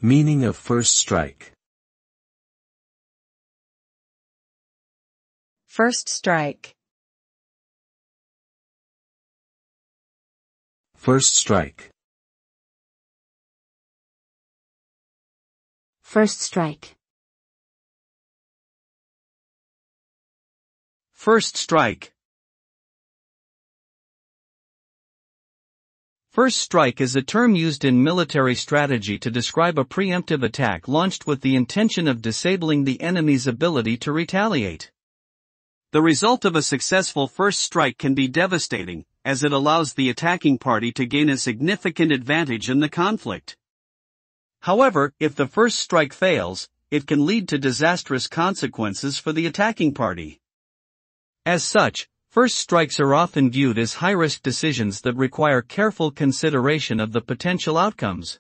Meaning of first strike. First strike. First strike. First strike. First strike. First strike is a term used in military strategy to describe a preemptive attack launched with the intention of disabling the enemy's ability to retaliate. The result of a successful first strike can be devastating, as it allows the attacking party to gain a significant advantage in the conflict. However, if the first strike fails, it can lead to disastrous consequences for the attacking party. As such, first strikes are often viewed as high-risk decisions that require careful consideration of the potential outcomes.